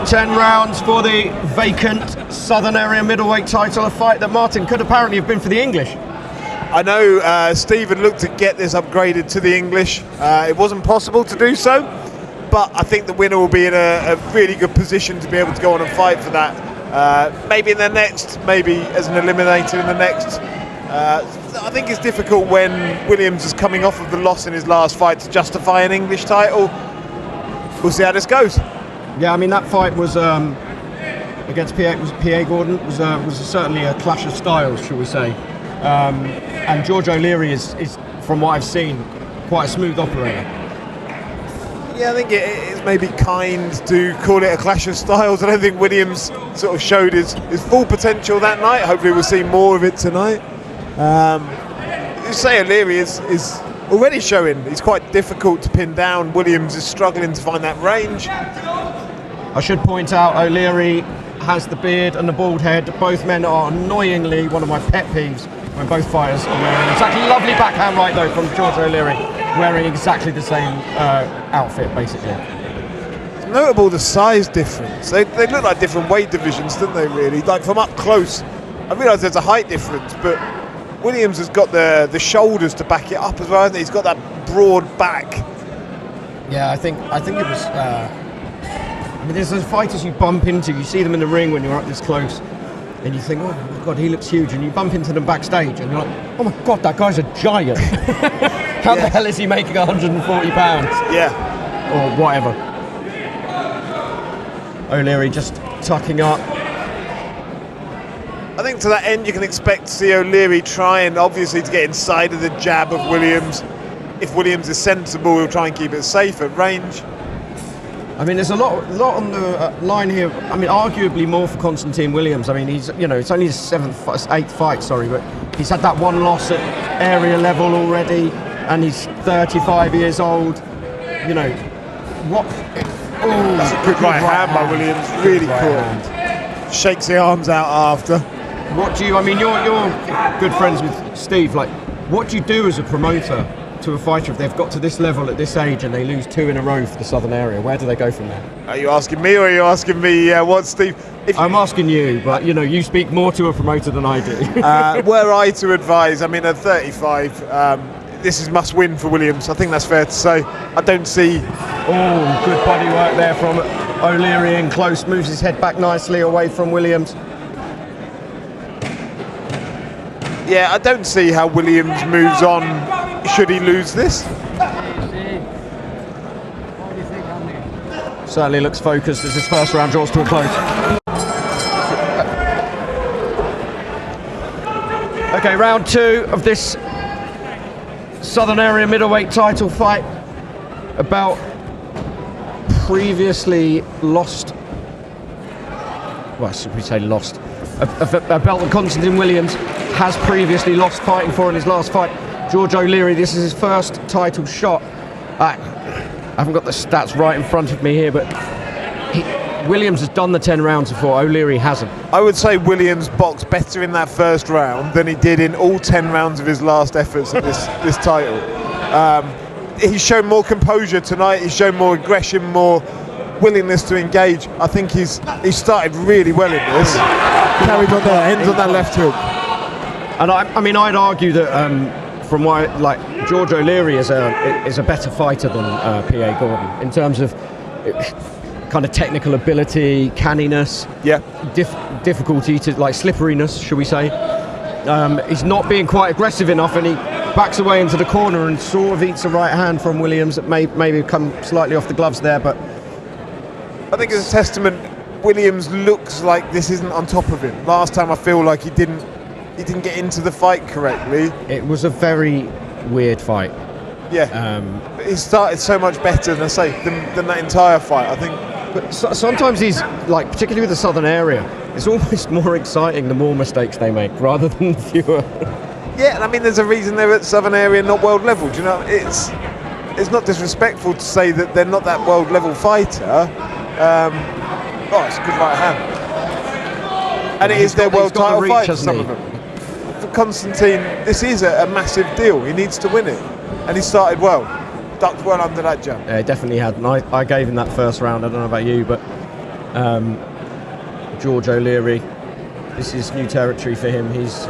Ten rounds for the vacant Southern Area Middleweight title, a fight that Martin could apparently have been for the English. I know Stephen looked to get this upgraded to the English. It wasn't possible to do so, but I think the winner will be in a really good position to be able to go on and fight for that. Maybe in the next, maybe as an eliminator in the next. I think it's difficult when Williams is coming off of the loss in his last fight to justify an English title. We'll see how this goes. Yeah, I mean, that fight was against PA Gordon was certainly a clash of styles, shall we say. And George O'Leary is, from what I've seen, quite a smooth operator. Yeah, I think it is maybe kind to call it a clash of styles. I don't think Williams sort of showed his full potential that night. Hopefully we'll see more of it tonight. You say O'Leary is already showing he's quite difficult to pin down. Williams is struggling to find that range. I should point out O'Leary has the beard and the bald head. Both men are annoyingly one of my pet peeves when both fighters are wearing exactly lovely backhand right though from George O'Leary, wearing exactly the same outfit basically. It's notable the size difference. They look like different weight divisions, don't they really? Like from up close, I realise there's a height difference, but Williams has got the shoulders to back it up as well, hasn't he? He's got that broad back. Yeah, I think it was. I mean, there's those fighters you bump into. You see them in the ring when you're up this close, and you think, "Oh my God, he looks huge." And you bump into them backstage, and you're like, "Oh my God, that guy's a giant." How the hell is he making 140 pounds? Yeah, or whatever. O'Leary just tucking up. I think to that end you can expect to see O'Leary trying, obviously, to get inside of the jab of Williams. If Williams is sensible, he'll try and keep it safe at range. I mean, there's a lot on the line here. I mean, arguably more for Constantine Williams. I mean, he's, it's only his eighth fight, but he's had that one loss at area level already, and he's 35 years old. You know, what? Oh, that's a good right hand by Williams. Really cool. Shakes the arms out after. What do you? I mean, you're good friends with Steve. Like, what do you do as a promoter to a fighter if they've got to this level at this age and they lose 2 in a row for the Southern Area? Where do they go from there? Are you asking me, or are you asking me what, Steve? I'm asking you, but you speak more to a promoter than I do. Were I to advise, I mean, at 35, this is must win for Williams. I think that's fair to say. I don't see. Oh, good body work there from O'Leary in close, moves his head back nicely away from Williams. Yeah, I don't see how Williams moves on should he lose this. Certainly looks focused as his first round draws to a close. Okay, round 2 of this Southern Area Middleweight title fight. About previously lost, well, should we say lost, a belt that Constantine Williams has previously lost fighting for in his last fight. George O'Leary, this is his first title shot. I haven't got the stats right in front of me here, but Williams has done the 10 rounds before, O'Leary hasn't. I would say Williams boxed better in that first round than he did in all 10 rounds of his last efforts at this title. He's shown more composure tonight, he's shown more aggression, more willingness to engage. I think he's started really well in this. Carried on there, ends on that left hook. And I mean, I'd argue that from why, like, George O'Leary is a better fighter than PA Gordon in terms of kind of technical ability, canniness, difficulty to, like, slipperiness, shall we say. He's not being quite aggressive enough, and he backs away into the corner and sort of eats a right hand from Williams that maybe come slightly off the gloves there, but I think it's a testament. Williams looks like this isn't on top of him. Last time I feel like he didn't get into the fight correctly. It was a very weird fight. Yeah, he started so much better than I say than that entire fight, I think. But sometimes he's, like, particularly with the Southern Area, it's almost more exciting the more mistakes they make rather than fewer. Yeah, and I mean, there's a reason they're at Southern Area, not world level. Do you know, it's not disrespectful to say that they're not that world level fighter. It's a good right hand, and it is their world title fight for some of them. For Constantine, this is a massive deal. He needs to win it. and he started well. Ducked well under that jab. Yeah, he definitely had. And I gave him that first round. I don't know about you, but George O'Leary, this is new territory for him. He's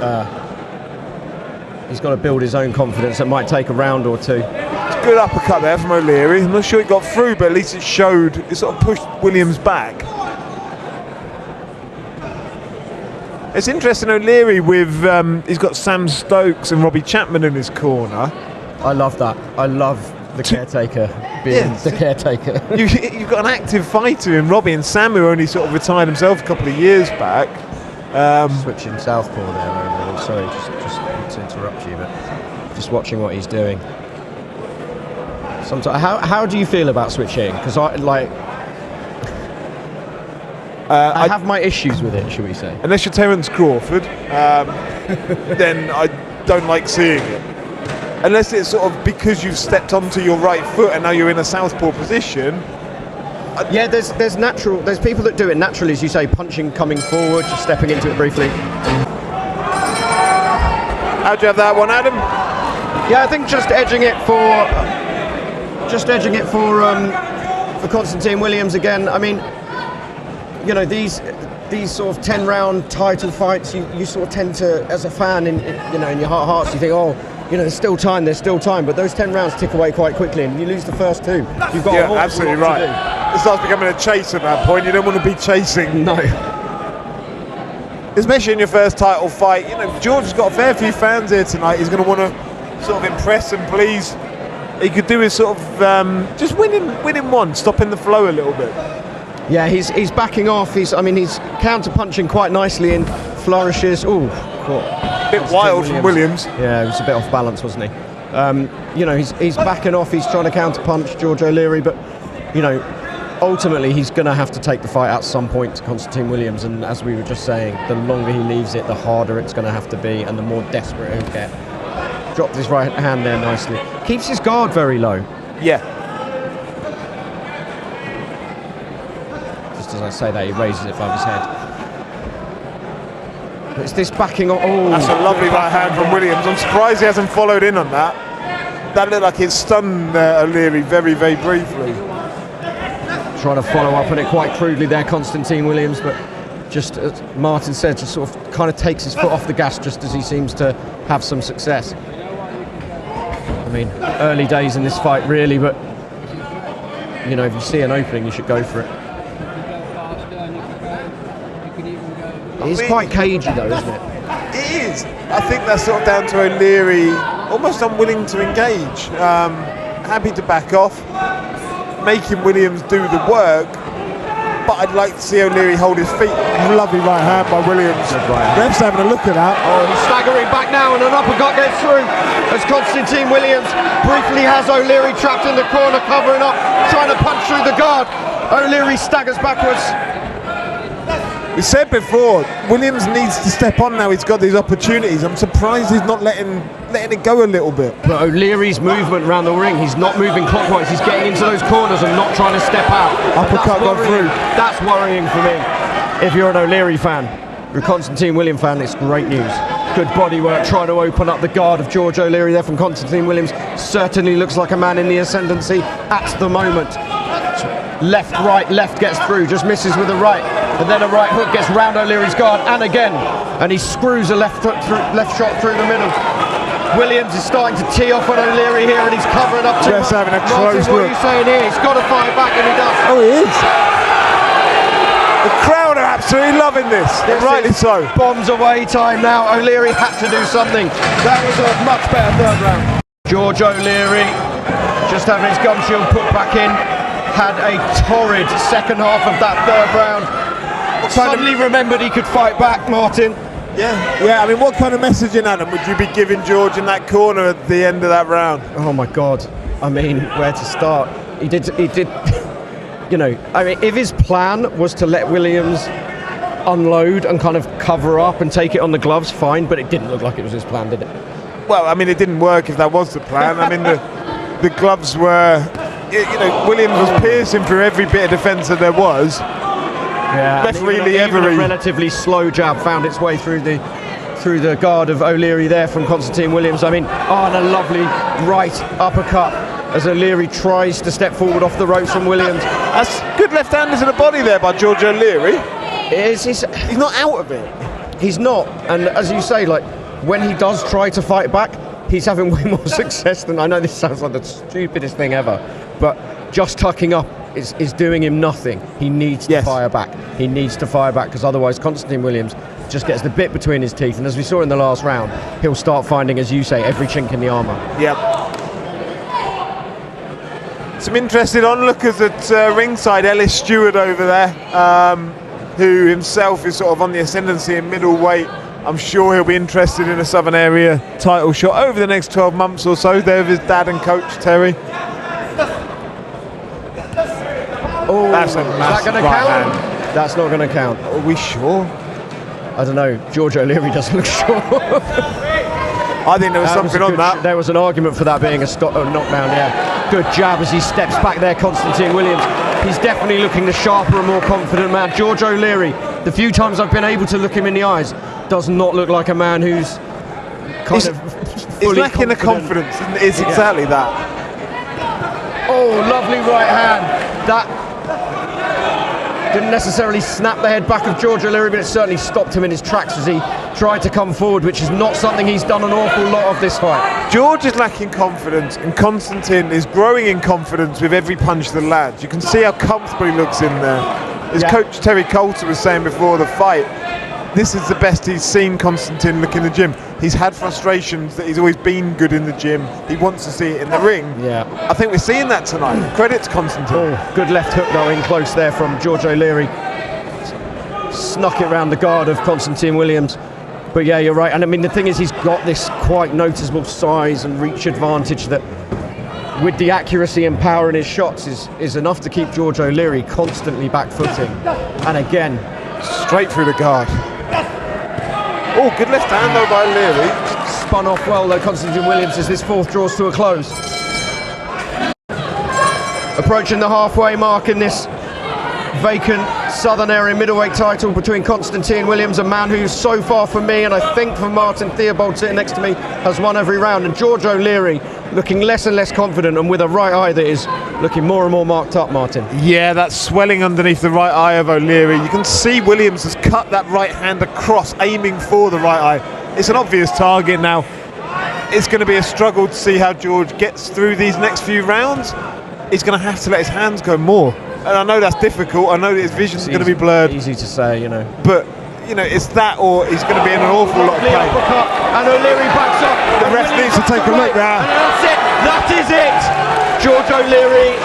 got to build his own confidence. It might take a round or two. It's a good uppercut there from O'Leary. I'm not sure it got through, but at least it showed. It sort of pushed Williams back. It's interesting, O'Leary with he's got Sam Stokes and Robbie Chapman in his corner. I love that. I love the caretaker being the caretaker. You've got an active fighter in Robbie, and Sam, who only sort of retired himself a couple of years back. Switching southpaw there, O'Leary. Sorry, just to interrupt you, but just watching what he's doing. Sometimes, how do you feel about switching? Because I have my issues with it, shall we say? Unless you're Terence Crawford, then I don't like seeing it. Unless it's sort of because you've stepped onto your right foot and now you're in a southpaw position. Yeah, there's people that do it naturally, as you say, punching, coming forward, just stepping into it briefly. How'd you have that one, Adam? Yeah, I think just edging it for Constantine Williams again. I mean, you know, these sort of 10-round title fights, you sort of tend to, as a fan, in your heart of hearts, you think, oh, you know, there's still time, but those 10 rounds tick away quite quickly, and you lose the first two. You've got absolutely right. It starts becoming a chase at that point. You don't want to be chasing. No. Especially in your first title fight. You know, George has got a fair few fans here tonight. He's going to want to sort of impress and please. He could do his sort of just winning one, stopping the flow a little bit. Yeah, he's backing off. He's counter punching quite nicely in flourishes. Ooh, a bit wild from Williams. Yeah, he was a bit off balance, wasn't he? You know, he's backing off. He's trying to counter punch George O'Leary, but you know, ultimately he's going to have to take the fight at some point to Constantine Williams. And as we were just saying, the longer he leaves it, the harder it's going to have to be, and the more desperate he'll get. Dropped his right hand there nicely. Keeps his guard very low. Yeah. Just as I say that, he raises it above his head. But it's this backing on. Oh, that's a lovely right hand from Williams. I'm surprised he hasn't followed in on that. That looked like it stunned O'Leary very, very briefly. Trying to follow up on it quite crudely there, Constantine Williams, but just as Martin said, just sort of kind of takes his foot off the gas just as he seems to have some success. I mean, early days in this fight really, but you know, if you see an opening, you should go for it. It is quite cagey though, isn't it? It is. I think that's sort of down to O'Leary, almost unwilling to engage, happy to back off, making Williams do the work. But I'd like to see O'Leary hold his feet. Lovely right hand by Williams. Ref's having a look at that. Oh, he's staggering back now, and an uppercut gets through as Constantine Williams briefly has O'Leary trapped in the corner, covering up, trying to punch through the guard. O'Leary staggers backwards. We said before, Williams needs to step on now. He's got these opportunities. I'm surprised he's not letting it go a little bit. But O'Leary's movement around the ring, he's not moving clockwise. He's getting into those corners and not trying to step out. Uppercut gone through. That's worrying for me. If you're an O'Leary fan, you're a Constantine Williams fan, it's great news. Good body work, trying to open up the guard of George O'Leary there from Constantine Williams. Certainly looks like a man in the ascendancy at the moment. Left, right, left gets through, just misses with a right. And then a right hook gets round O'Leary's guard, and again. And he screws a left shot through the middle. Williams is starting to tee off on O'Leary here, and he's covering up too much. Just having a close Martin, what are you saying here? He's got to fire back, and he does. Oh, he is. The crowd are absolutely loving this. Rightly so. Bombs away time now. O'Leary had to do something. That was a much better third round. George O'Leary just having his gum shield put back in. Had a torrid second half of that third round. Suddenly remembered he could fight back, Martin. Yeah. I mean, what kind of messaging, Adam, would you be giving George in that corner at the end of that round? Oh my God. I mean, where to start? He did. You know, I mean, if his plan was to let Williams unload and kind of cover up and take it on the gloves, fine. But it didn't look like it was his plan, did it? Well, I mean, it didn't work if that was the plan. I mean, the gloves were. You know, Williams was piercing through every bit of defence that there was. Yeah, Referee even a relatively slow jab found its way through the through the guard of O'Leary there from Constantine Williams. I mean, and a lovely right uppercut as O'Leary tries to step forward off the ropes from Williams. That's good left-handers in the body there by George O'Leary. He's not out of it. He's not, and as you say, like when he does try to fight back, he's having way more success than, I know this sounds like the stupidest thing ever, but just tucking up is doing him nothing. He needs to fire back. He needs to fire back, because otherwise Constantine Williams just gets the bit between his teeth, and as we saw in the last round, he'll start finding, as you say, every chink in the armour. Yep. Some interesting onlookers at ringside. Ellis Stewart over there, who himself is sort of on the ascendancy in middleweight. I'm sure he'll be interested in a Southern Area title shot over the next 12 months or so. There with his dad and coach, Terry. Oh, that's a massive going to count? That's not going to count. Are we sure? I don't know. George O'Leary doesn't look sure. I think there was something on that. There was an argument for that being a knockdown, yeah. Good jab as he steps back there, Constantine Williams. He's definitely looking the sharper and more confident man. George O'Leary, the few times I've been able to look him in the eyes, does not look like a man who's he's lacking the confidence. It's exactly that. Oh, lovely right hand. That didn't necessarily snap the head back of George O'Leary, but it certainly stopped him in his tracks as he tried to come forward, which is not something he's done an awful lot of this fight. George is lacking confidence, and Constantine is growing in confidence with every punch that lands. You can see how comfortable he looks in there. As Coach Terry Coulter was saying before the fight, this is the best he's seen Constantine look in the gym. He's had frustrations that he's always been good in the gym. He wants to see it in the ring. Yeah. I think we're seeing that tonight. Credit to Constantine. Oh, good left hook going close there from George O'Leary. Snuck it around the guard of Constantine Williams. But yeah, you're right. And I mean, the thing is, he's got this quite noticeable size and reach advantage that, with the accuracy and power in his shots, is enough to keep George O'Leary constantly back-footing. And again, straight through the guard. Oh, good left hand though by Leary. Spun off well though, Constantine Williams, as this fourth draws to a close. Approaching the halfway mark in this vacant Southern Area Middleweight title between Constantine Williams, a man who so far for me, and I think for Martin Theobald sitting next to me, has won every round, and George O'Leary looking less and less confident, and with a right eye that is looking more and more marked up, Martin. Yeah, that swelling underneath the right eye of O'Leary. You can see Williams has cut that right hand across, aiming for the right eye. It's an obvious target now. It's going to be a struggle to see how George gets through these next few rounds. He's going to have to let his hands go more. And I know that's difficult. I know that his vision's going to be blurred. Easy to say, you know. But, you know, it's that or he's going to be in an awful lot of pain. And O'Leary backs up. The ref needs to take a look there. And that's it. That is it. George O'Leary,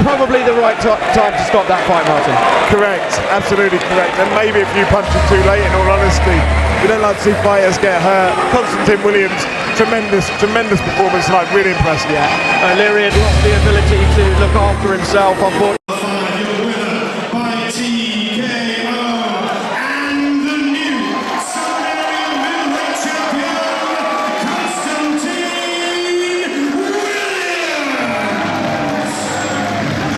probably the right time to stop that fight, Martin. Correct. Absolutely correct. And maybe a few punches too late, in all honesty. We don't like to see fighters get hurt. Constantine Williams, tremendous performance tonight. Really impressive. Yeah. O'Leary had lost the ability to look after himself, unfortunately.